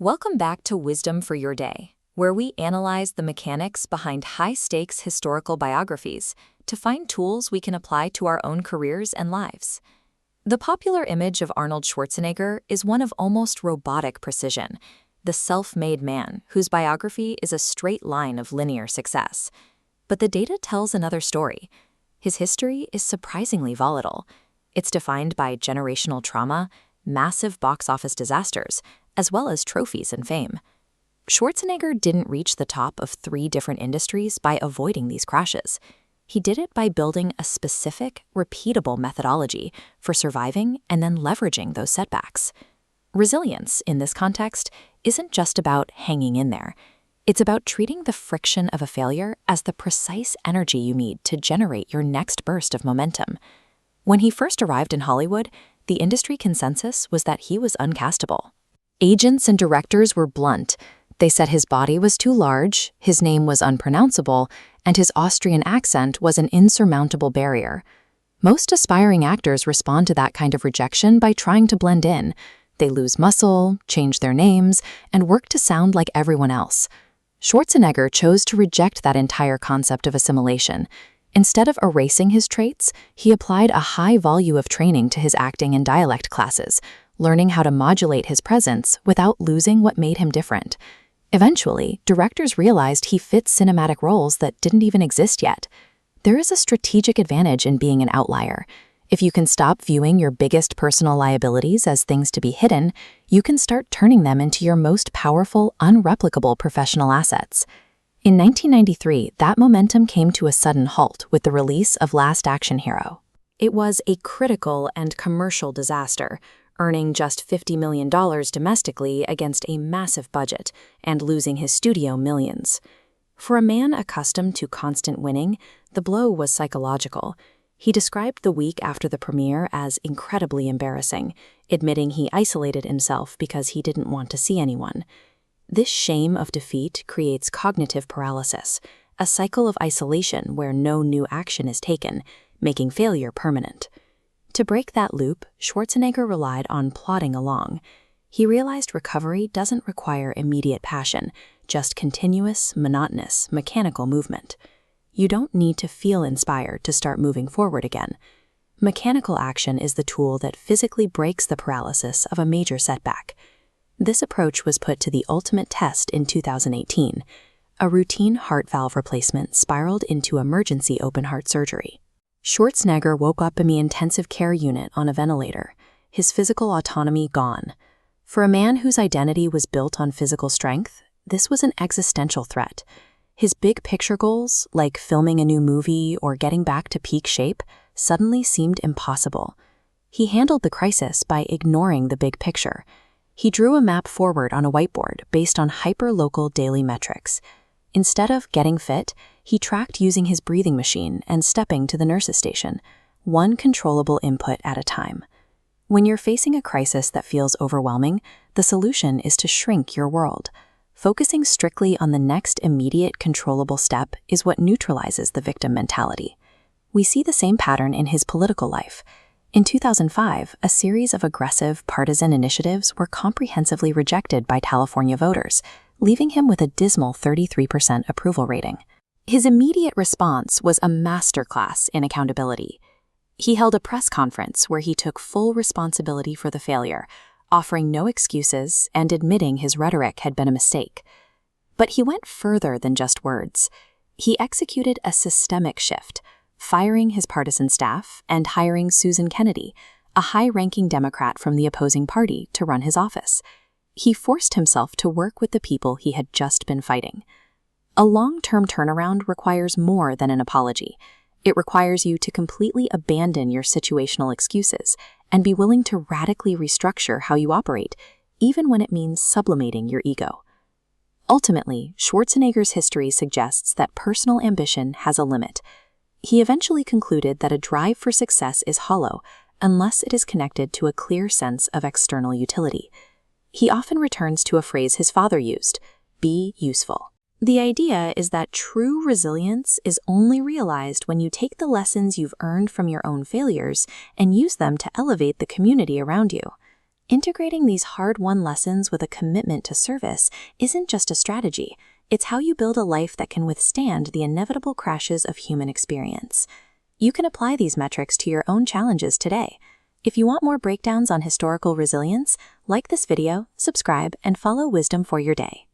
Welcome back to Wisdom for Your Day, where we analyze the mechanics behind high-stakes historical biographies to find tools we can apply to our own careers and lives. The popular image of Arnold Schwarzenegger is one of almost robotic precision, the self-made man whose biography is a straight line of linear success. But the data tells another story. His history is surprisingly volatile. It's defined by generational trauma, massive box office disasters, as well as trophies and fame. Schwarzenegger didn't reach the top of 3 different industries by avoiding these crashes. He did it by building a specific, repeatable methodology for surviving and then leveraging those setbacks. Resilience, in this context, isn't just about hanging in there. It's about treating the friction of a failure as the precise energy you need to generate your next burst of momentum. When he first arrived in Hollywood, the industry consensus was that he was uncastable. Agents and directors were blunt. They said his body was too large, his name was unpronounceable, and his Austrian accent was an insurmountable barrier. Most aspiring actors respond to that kind of rejection by trying to blend in. They lose muscle, change their names, and work to sound like everyone else. Schwarzenegger chose to reject that entire concept of assimilation. Instead of erasing his traits, he applied a high volume of training to his acting and dialect classes, learning how to modulate his presence without losing what made him different. Eventually, directors realized he fit cinematic roles that didn't even exist yet. There is a strategic advantage in being an outlier. If you can stop viewing your biggest personal liabilities as things to be hidden, you can start turning them into your most powerful, unreplicable professional assets. In 1993, that momentum came to a sudden halt with the release of Last Action Hero. It was a critical and commercial disaster, earning just $50 million domestically against a massive budget and losing his studio millions. For a man accustomed to constant winning, the blow was psychological. He described the week after the premiere as incredibly embarrassing, admitting he isolated himself because he didn't want to see anyone. This shame of defeat creates cognitive paralysis, a cycle of isolation where no new action is taken, making failure permanent. To break that loop, Schwarzenegger relied on plodding along. He realized recovery doesn't require immediate passion, just continuous, monotonous, mechanical movement. You don't need to feel inspired to start moving forward again. Mechanical action is the tool that physically breaks the paralysis of a major setback. This approach was put to the ultimate test in 2018. A routine heart valve replacement spiraled into emergency open-heart surgery. Schwarzenegger woke up in the intensive care unit on a ventilator, his physical autonomy gone. For a man whose identity was built on physical strength, this was an existential threat. His big picture goals, like filming a new movie or getting back to peak shape, suddenly seemed impossible. He handled the crisis by ignoring the big picture. He drew a map forward on a whiteboard based on hyper-local daily metrics. Instead of getting fit, he tracked using his breathing machine and stepping to the nurse's station, one controllable input at a time. When you're facing a crisis that feels overwhelming, the solution is to shrink your world. Focusing strictly on the next immediate controllable step is what neutralizes the victim mentality. We see the same pattern in his political life. In 2005, a series of aggressive partisan initiatives were comprehensively rejected by California voters, leaving him with a dismal 33% approval rating. His immediate response was a masterclass in accountability. He held a press conference where he took full responsibility for the failure, offering no excuses and admitting his rhetoric had been a mistake. But he went further than just words. He executed a systemic shift, firing his partisan staff and hiring Susan Kennedy, a high-ranking Democrat from the opposing party, to run his office. He forced himself to work with the people he had just been fighting. A long-term turnaround requires more than an apology. It requires you to completely abandon your situational excuses and be willing to radically restructure how you operate, even when it means sublimating your ego. Ultimately, Schwarzenegger's history suggests that personal ambition has a limit. He eventually concluded that a drive for success is hollow unless it is connected to a clear sense of external utility. He often returns to a phrase his father used, "be useful." The idea is that true resilience is only realized when you take the lessons you've earned from your own failures and use them to elevate the community around you. Integrating these hard-won lessons with a commitment to service isn't just a strategy, it's how you build a life that can withstand the inevitable crashes of human experience. You can apply these metrics to your own challenges today. If you want more breakdowns on historical resilience, like this video, subscribe, and follow Wisdom for Your Day.